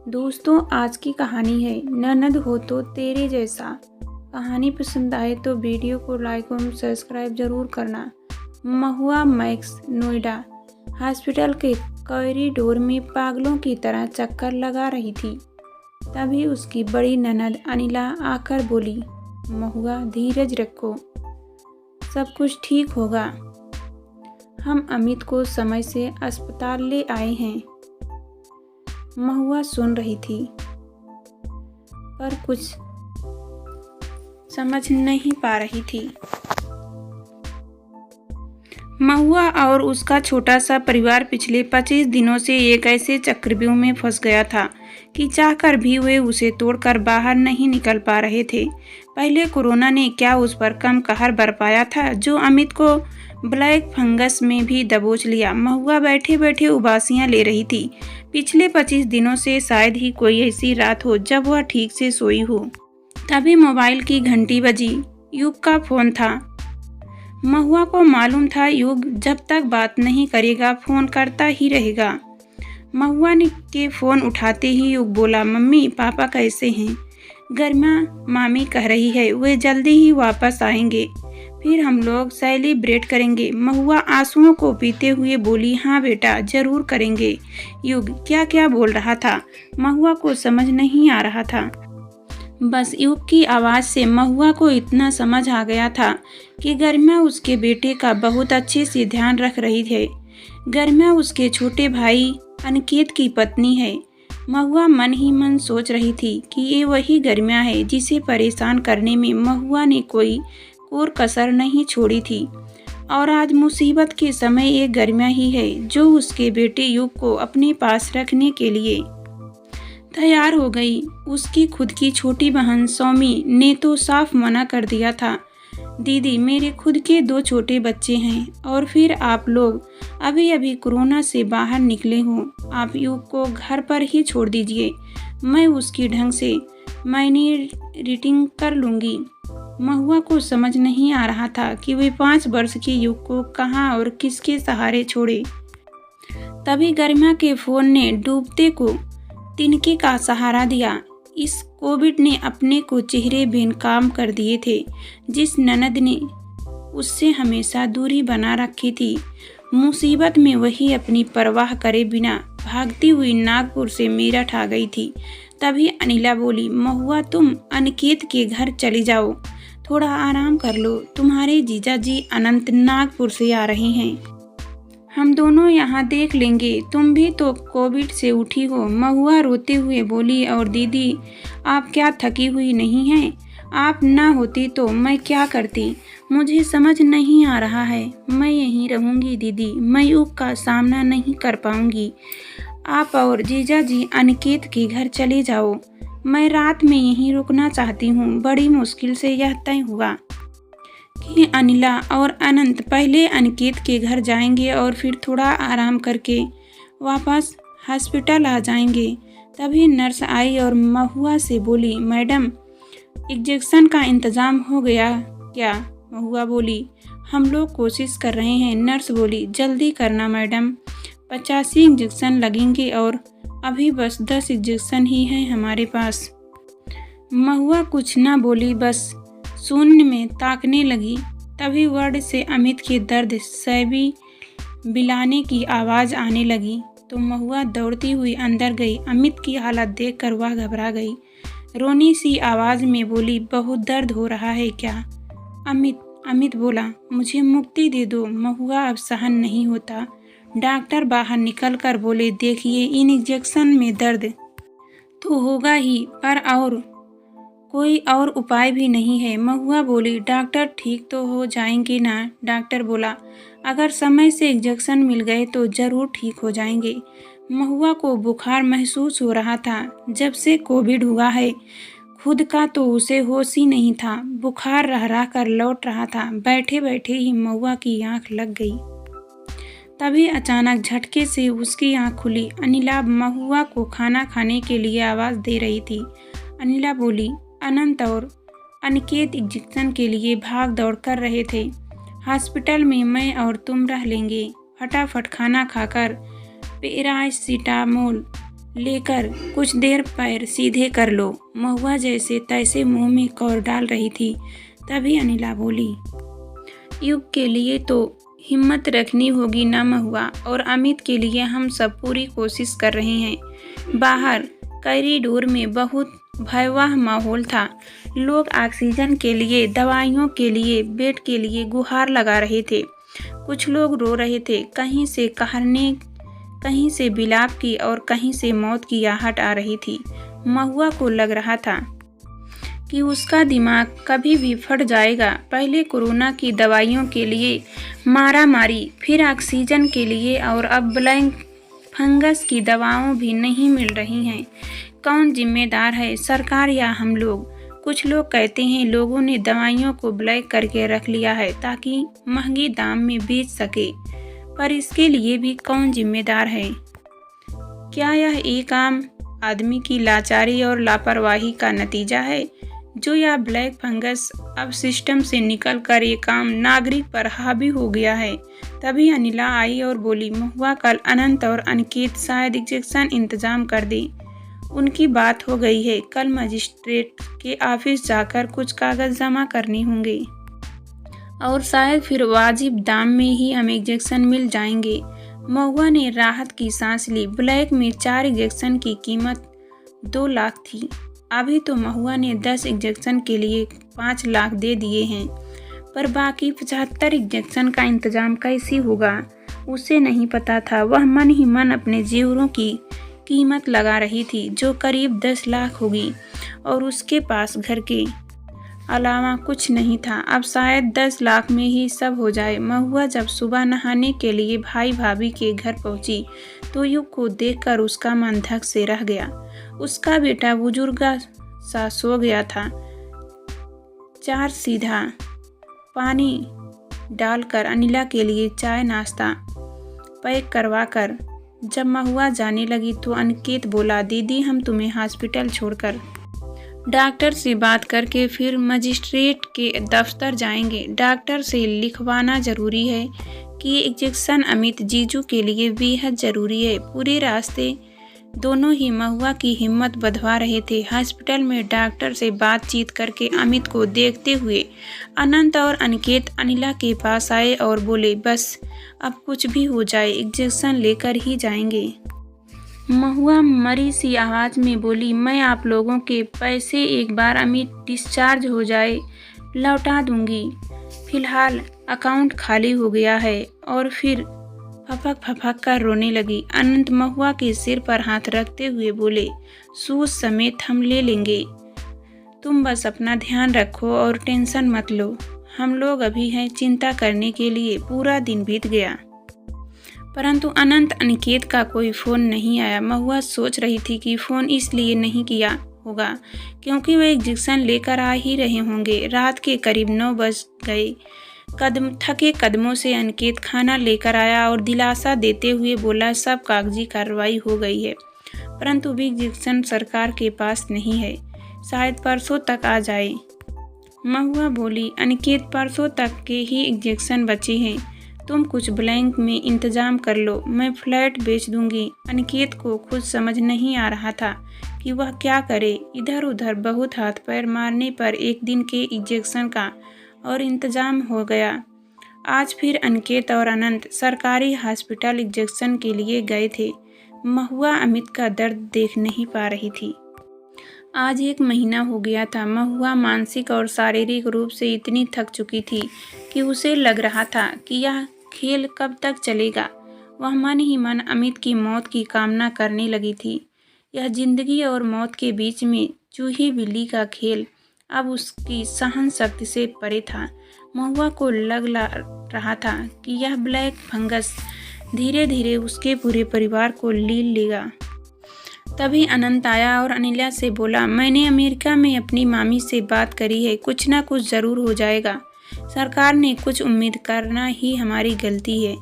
दोस्तों, आज की कहानी है ननद हो तो तेरे जैसा। कहानी पसंद आए तो वीडियो को लाइक और सब्सक्राइब जरूर करना। महुआ मैक्स नोएडा हॉस्पिटल के कॉरिडोर में पागलों की तरह चक्कर लगा रही थी। तभी उसकी बड़ी ननद अनिला आकर बोली, महुआ धीरज रखो, सब कुछ ठीक होगा। हम अमित को समय से अस्पताल ले आए हैं। महुआ सुन रही थी पर कुछ समझ नहीं पा रही थी। महुआ और उसका छोटा सा परिवार पिछले 25 दिनों से एक ऐसे चक्रव्यूह में फंस गया था कि चाहकर भी वे उसे तोड़कर बाहर नहीं निकल पा रहे थे। पहले कोरोना ने क्या उस पर कम कहर बरपाया था जो अमित को ब्लैक फंगस में भी दबोच लिया। महुआ बैठे बैठे उबासियां ले रही थी। पिछले 25 दिनों से शायद ही कोई ऐसी रात हो जब वह ठीक से सोई हो। तभी मोबाइल की घंटी बजी। युग का फोन था। महुआ को मालूम था युग जब तक बात नहीं करेगा फोन करता ही रहेगा। महुआ ने के फोन उठाते ही युग बोला, मम्मी पापा कैसे हैं? गरिमा मामी कह रही है वे जल्दी ही वापस आएंगे, फिर हम लोग सेलिब्रेट करेंगे। महुआ आंसुओं को पीते हुए बोली, हाँ बेटा जरूर करेंगे। युग क्या क्या बोल रहा था महुआ को समझ नहीं आ रहा था। बस युग की आवाज़ से महुआ को इतना समझ आ गया था कि गरिमा उसके बेटे का बहुत अच्छे से ध्यान रख रही है। गरिमा उसके छोटे भाई अनिकेत की पत्नी है। महुआ मन ही मन सोच रही थी कि ये वही गरिमा है जिसे परेशान करने में महुआ ने कोई कसर नहीं छोड़ी थी। और आज मुसीबत के समय ये गरिमा ही है जो उसके बेटे युग को अपने पास रखने के लिए तैयार हो गई। उसकी खुद की छोटी बहन सौमी ने तो साफ मना कर दिया था, दीदी मेरे खुद के 2 छोटे बच्चे हैं और फिर आप लोग अभी अभी कोरोना से बाहर निकले हो, आप युग को घर पर ही छोड़ दीजिए, मैं उसकी ढंग से मैनेजिंग कर लूँगी। महुआ को समझ नहीं आ रहा था कि वे 5 वर्ष के युग को कहाँ और किसके सहारे छोड़े। तभी गरिमा के फोन ने डूबते को तिनके का सहारा दिया। इस कोविड ने अपने को चेहरे बेनकाम कर दिए थे। जिस ननद ने उससे हमेशा दूरी बना रखी थी, मुसीबत में वही अपनी परवाह करे बिना भागती हुई नागपुर से मेरठ आ गई थी। तभी अनिला बोली, महुआ तुम अनिकेत के घर चली जाओ, थोड़ा आराम कर लो, तुम्हारे जीजा जी अनंत नागपुर से आ रहे हैं, हम दोनों यहाँ देख लेंगे, तुम भी तो कोविड से उठी हो। महुआ रोते हुए बोली, और दीदी आप क्या थकी हुई नहीं हैं? आप ना होती तो मैं क्या करती? मुझे समझ नहीं आ रहा है। मैं यहीं रहूँगी दीदी, मैं युग का सामना नहीं कर पाऊँगी। आप और जीजा जी अनिकेत के घर चले जाओ, मैं रात में यहीं रुकना चाहती हूँ। बड़ी मुश्किल से यह तय हुआ कि अनिला और अनंत पहले अनिकेत के घर जाएंगे और फिर थोड़ा आराम करके वापस हॉस्पिटल आ जाएंगे। तभी नर्स आई और महुआ से बोली, मैडम इंजेक्शन का इंतज़ाम हो गया क्या? महुआ बोली, हम लोग कोशिश कर रहे हैं। नर्स बोली, जल्दी करना मैडम, 85 इंजेक्शन लगेंगे और अभी बस 10 इंजेक्शन ही हैं हमारे पास। महुआ कुछ ना बोली, बस शून्य में ताकने लगी। तभी वार्ड से अमित के दर्द सैबी बिलाने की आवाज़ आने लगी तो महुआ दौड़ती हुई अंदर गई। अमित की हालत देखकर वह घबरा गई। रोनी सी आवाज़ में बोली, बहुत दर्द हो रहा है क्या? अमित बोला, मुझे मुक्ति दे दो, महुआ अब सहन नहीं होता। डॉक्टर बाहर निकल कर बोले, देखिए इन इंजेक्शन में दर्द तो होगा ही, पर और कोई और उपाय भी नहीं है। महुआ बोली, डॉक्टर ठीक तो हो जाएंगे ना? डॉक्टर बोला, अगर समय से इंजेक्शन मिल गए तो ज़रूर ठीक हो जाएंगे। महुआ को बुखार महसूस हो रहा था। जब से कोविड हुआ है खुद का तो उसे होश ही नहीं था। बुखार रह रह कर लौट रहा था। बैठे बैठे ही महुआ की आंख लग गई। तभी अचानक झटके से उसकी आंख खुली। अनिला महुआ को खाना खाने के लिए आवाज़ दे रही थी। अनिला बोली, अनंत और अनिकेत इंजेक्शन के लिए भाग दौड़ कर रहे थे। हॉस्पिटल में मैं और तुम रह लेंगे। फटाफट खाना खाकर पैरासिटामोल लेकर कुछ देर पैर सीधे कर लो। महुआ जैसे तैसे मुंह में कौर डाल रही थी, तभी अनिला बोली, युग के लिए तो हिम्मत रखनी होगी ना महुआ, और अमित के लिए हम सब पूरी कोशिश कर रहे हैं। बाहर कॉरिडोर में बहुत भयावह माहौल था। लोग ऑक्सीजन के लिए, दवाइयों के लिए, बेड के लिए गुहार लगा रहे थे। कुछ लोग रो रहे थे, कहीं से कहरने, कहीं से बिलाप की और कहीं से मौत की आहट आ रही थी। महुआ को लग रहा था कि उसका दिमाग कभी भी फट जाएगा। पहले कोरोना की दवाइयों के लिए मारा मारी, फिर ऑक्सीजन के लिए, और अब ब्लैक फंगस की दवाओं भी नहीं मिल रही हैं। कौन जिम्मेदार है, सरकार या हम लोग? कुछ लोग कहते हैं लोगों ने दवाइयों को ब्लैक करके रख लिया है ताकि महंगे दाम में बेच सके, पर इसके लिए भी कौन जिम्मेदार है? क्या यह एक आम आदमी की लाचारी और लापरवाही का नतीजा है, जो यह ब्लैक फंगस अब सिस्टम से निकलकर एक आम नागरिक पर हावी हो गया है? तभी अनिला आई और बोली, महुआ कल अनंत और अनिकेत शायद इंजेक्शन इंतजाम कर दे। उनकी बात हो गई है, कल मजिस्ट्रेट के ऑफिस जाकर कुछ कागज जमा करने होंगे और शायद फिर वाजिब दाम में ही हमें इंजेक्शन मिल जाएंगे। महुआ ने राहत की सांस ली। ब्लैक में 4 इंजेक्शन की कीमत 2 लाख थी। अभी तो महुआ ने 10 इंजेक्शन के लिए 5 लाख दे दिए हैं, पर बाकी 75 इंजेक्शन का इंतजाम कैसे होगा उसे नहीं पता था। वह मन ही मन अपने जेवरों की कीमत लगा रही थी, जो करीब 10 लाख होगी, और उसके पास घर के अलावा कुछ नहीं था। अब शायद 10 लाख में ही सब हो जाए। महुआ जब सुबह नहाने के लिए भाई भाभी के घर पहुंची तो युग को देखकर उसका मन धक से रह गया। उसका बेटा बुजुर्ग सा सो गया था। 4 सीधा पानी डालकर अनिला के लिए चाय नाश्ता पैक करवाकर जब महुआ जाने लगी तो अनिकेत बोला, दीदी हम तुम्हें हॉस्पिटल छोड़कर डॉक्टर से बात करके फिर मजिस्ट्रेट के दफ्तर जाएंगे। डॉक्टर से लिखवाना जरूरी है कि इंजेक्शन अमित जीजू के लिए बेहद ज़रूरी है। पूरे रास्ते दोनों ही महुआ की हिम्मत बंधवा रहे थे। हॉस्पिटल में डॉक्टर से बातचीत करके अमित को देखते हुए अनंत और अनिकेत अनिला के पास आए और बोले, बस अब कुछ भी हो जाए इंजेक्शन लेकर ही जाएंगे। महुआ मरी सी आवाज़ में बोली, मैं आप लोगों के पैसे एक बार अमित डिस्चार्ज हो जाए लौटा दूंगी। फिलहाल अकाउंट खाली हो गया है। और फिर फपक फपक कर रोने लगी। अनंत महुआ के सिर पर हाथ रखते हुए बोले, सूद समेत हम ले लेंगे, तुम बस अपना ध्यान रखो और टेंशन मत लो। हम लोग अभी हैं चिंता करने के लिए। पूरा दिन बीत गया परंतु अनंत अनिकेत का कोई फ़ोन नहीं आया। महुआ सोच रही थी कि फ़ोन इसलिए नहीं किया होगा क्योंकि वे इंजेक्शन लेकर आ ही रहे होंगे। रात के करीब 9 बज गए। थके कदमों से अनिकेत खाना लेकर आया और दिलासा देते हुए बोला, सब कागजी कार्रवाई हो गई है, परंतु भी इंजेक्शन सरकार के पास नहीं है, शायद परसों तक आ जाए। महुआ बोली, अनिकेत परसों तक के ही इंजेक्शन बचे हैं, तुम कुछ ब्लैंक में इंतजाम कर लो, मैं फ्लैट बेच दूंगी। अनिकेत को खुद समझ नहीं आ रहा था कि वह क्या करे। इधर उधर बहुत हाथ पैर मारने पर एक दिन के इंजेक्शन का और इंतजाम हो गया। आज फिर अनिकेत और अनंत सरकारी हॉस्पिटल इंजेक्शन के लिए गए थे। महुआ अमित का दर्द देख नहीं पा रही थी। आज 1 महीना हो गया था। महुआ मानसिक और शारीरिक रूप से इतनी थक चुकी थी कि उसे लग रहा था कि यह खेल कब तक चलेगा। वह मन ही मन अमित की मौत की कामना करने लगी थी। यह जिंदगी और मौत के बीच में चूही बिल्ली का खेल अब उसकी सहन शक्ति से परे था। महुआ को लग रहा था कि यह ब्लैक फंगस धीरे धीरे उसके पूरे परिवार को लील लेगा। तभी अनंत आया और अनिला से बोला, मैंने अमेरिका में अपनी मामी से बात करी है, कुछ ना कुछ ज़रूर हो जाएगा। सरकार ने कुछ उम्मीद करना ही हमारी गलती है।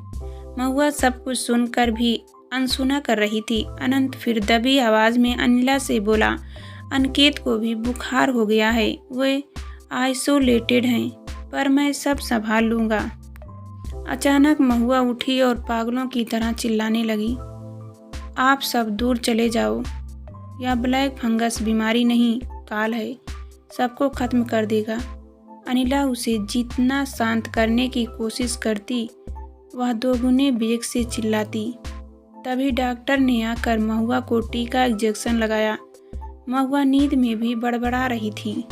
महुआ सब कुछ सुनकर भी अनसुना कर रही थी। अनंत फिर दबी आवाज़ में अनिला से बोला, अनिकेत को भी बुखार हो गया है, वे आइसोलेटेड हैं, पर मैं सब संभाल लूँगा। अचानक महुआ उठी और पागलों की तरह चिल्लाने लगी, आप सब दूर चले जाओ। यह ब्लैक फंगस बीमारी नहीं, काल है, सबको खत्म कर देगा। अनिला उसे जितना शांत करने की कोशिश करती, वह दोगुने वेग से चिल्लाती। तभी डॉक्टर ने आकर महुआ को टीका इंजेक्शन लगाया। महुआ नींद में भी बड़बड़ा रही थी।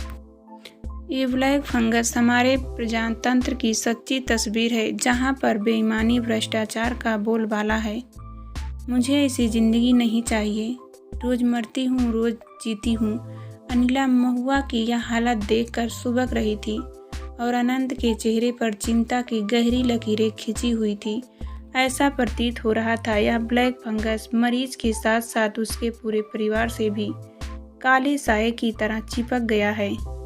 ये ब्लैक फंगस हमारे प्रजातंत्र की सच्ची तस्वीर है, जहाँ पर बेईमानी भ्रष्टाचार का बोलबाला है। मुझे ऐसी ज़िंदगी नहीं चाहिए। रोज़ मरती हूँ, रोज़ जीती हूँ। अनिला महुआ की यह हालत देखकर सुबक रही थी और आनंद के चेहरे पर चिंता की गहरी लकीरें खिंची हुई थी। ऐसा प्रतीत हो रहा था यह ब्लैक फंगस मरीज के साथ साथ उसके पूरे परिवार से भी काले साये की तरह चिपक गया है।